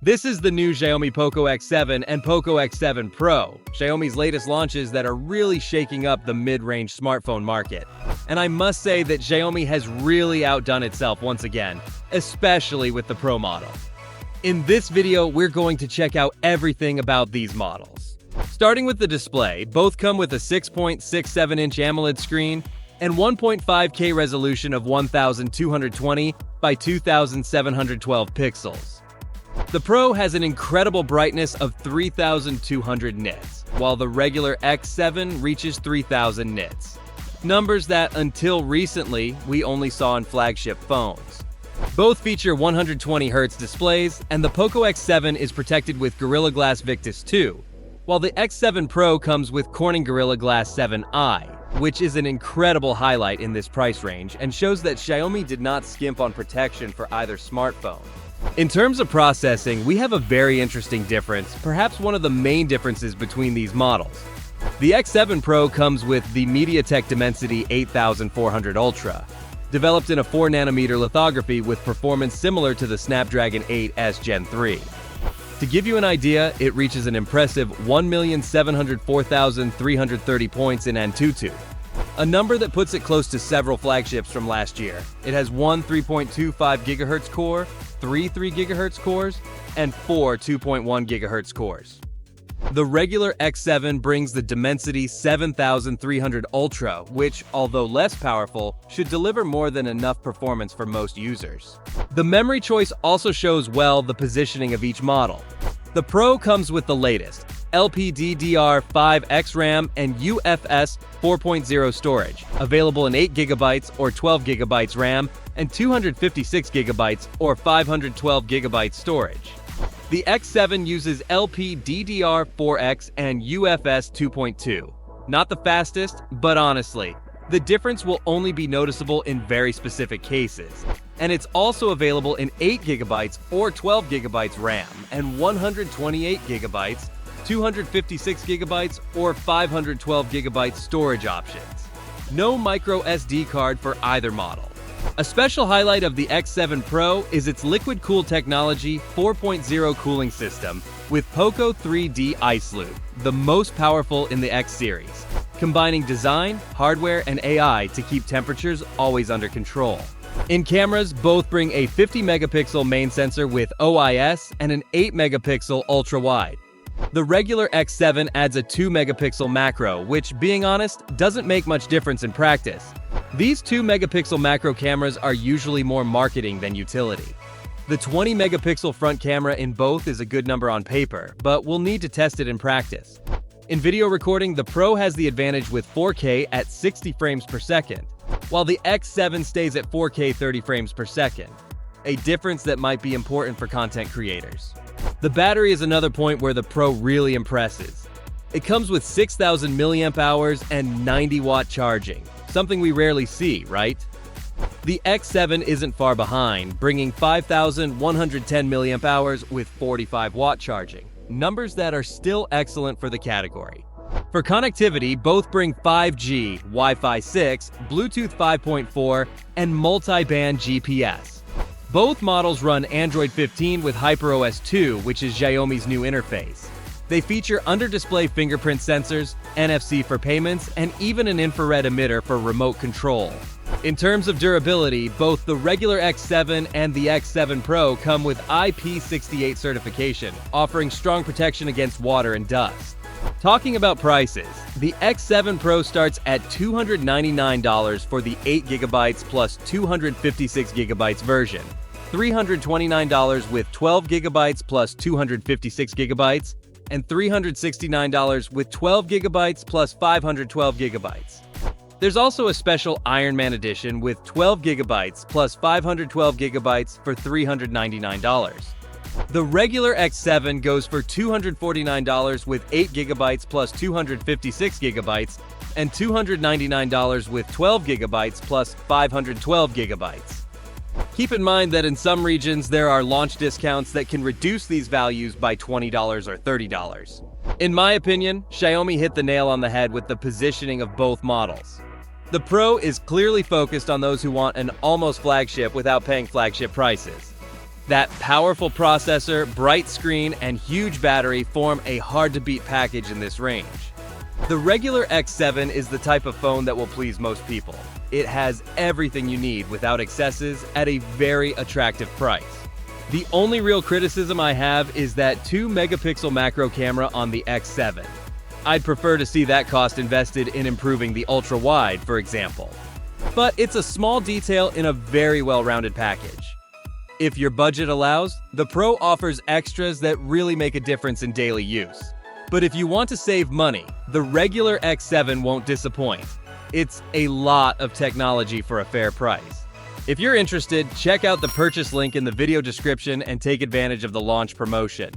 This is the new Xiaomi Poco X7 and Poco X7 Pro, Xiaomi's latest launches that are really shaking up the mid-range smartphone market. And I must say that Xiaomi has really outdone itself once again, especially with the Pro model. In this video, we're going to check out everything about these models. Starting with the display, both come with a 6.67-inch AMOLED screen and 1.5K resolution of 1220 by 2712 pixels. The Pro has an incredible brightness of 3200 nits, while the regular X7 reaches 3000 nits. Numbers that, until recently, we only saw in flagship phones. Both feature 120Hz displays, and the Poco X7 is protected with Gorilla Glass Victus 2, while the X7 Pro comes with Corning Gorilla Glass 7i, which is an incredible highlight in this price range and shows that Xiaomi did not skimp on protection for either smartphone. In terms of processing, we have a very interesting difference, perhaps one of the main differences between these models. The X7 Pro comes with the MediaTek Dimensity 8400 Ultra, developed in a 4nm lithography with performance similar to the Snapdragon 8S Gen 3. To give you an idea, it reaches an impressive 1,704,330 points in Antutu, a number that puts it close to several flagships from last year. It has one 3.25 GHz core, three 3 GHz cores, and four 2.1 GHz cores. The regular X7 brings the Dimensity 7300 Ultra, which, although less powerful, should deliver more than enough performance for most users. The memory choice also shows well the positioning of each model. The Pro comes with the latest LPDDR5X RAM and UFS 4.0 storage, available in 8GB or 12GB RAM and 256GB or 512GB storage. The X7 uses LPDDR4X and UFS 2.2. Not the fastest, but honestly, the difference will only be noticeable in very specific cases. And it's also available in 8GB or 12GB RAM and 128GB, 256GB or 512GB storage options. No micro SD card for either model. A special highlight of the X7 Pro is its liquid-cooled technology 4.0 cooling system with Poco 3D Ice Loop, the most powerful in the X series, combining design, hardware, and AI to keep temperatures always under control. In cameras, both bring a 50-megapixel main sensor with OIS and an 8-megapixel ultra-wide. The regular X7 adds a 2-megapixel macro, which, being honest, doesn't make much difference in practice. These 2-megapixel macro cameras are usually more marketing than utility. The 20-megapixel front camera in both is a good number on paper, but we'll need to test it in practice. In video recording, the Pro has the advantage with 4K at 60 frames per second, while the X7 stays at 4K 30 frames per second, a difference that might be important for content creators. The battery is another point where the Pro really impresses. It comes with 6,000 mAh and 90-watt charging, something we rarely see, right? The X7 isn't far behind, bringing 5,110 mAh with 45-watt charging, numbers that are still excellent for the category. For connectivity, both bring 5G, Wi-Fi 6, Bluetooth 5.4, and multi-band GPS. Both models run Android 15 with HyperOS 2, which is Xiaomi's new interface. They feature under-display fingerprint sensors, NFC for payments, and even an infrared emitter for remote control. In terms of durability, both the regular X7 and the X7 Pro come with IP68 certification, offering strong protection against water and dust. Talking about prices, the X7 Pro starts at $299 for the 8GB plus 256GB version, $329 with 12GB plus 256GB, and $369 with 12GB plus 512GB. There's also a special Iron Man edition with 12GB plus 512GB for $399. The regular X7 goes for $249 with 8GB plus 256GB and $299 with 12GB plus 512GB. Keep in mind that in some regions there are launch discounts that can reduce these values by $20 or $30. In my opinion, Xiaomi hit the nail on the head with the positioning of both models. The Pro is clearly focused on those who want an almost flagship without paying flagship prices. That powerful processor, bright screen, and huge battery form a hard-to-beat package in this range. The regular X7 is the type of phone that will please most people. It has everything you need without excesses at a very attractive price. The only real criticism I have is that 2-megapixel macro camera on the X7. I'd prefer to see that cost invested in improving the ultra-wide, for example. But it's a small detail in a very well-rounded package. If your budget allows, the Pro offers extras that really make a difference in daily use. But if you want to save money, the regular X7 won't disappoint. It's a lot of technology for a fair price. If you're interested, check out the purchase link in the video description and take advantage of the launch promotion.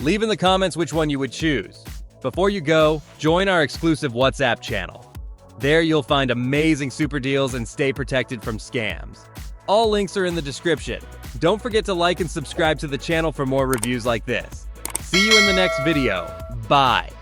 Leave in the comments which one you would choose. Before you go, join our exclusive WhatsApp channel. There you'll find amazing super deals and stay protected from scams. All links are in the description. Don't forget to like and subscribe to the channel for more reviews like this. See you in the next video. Bye.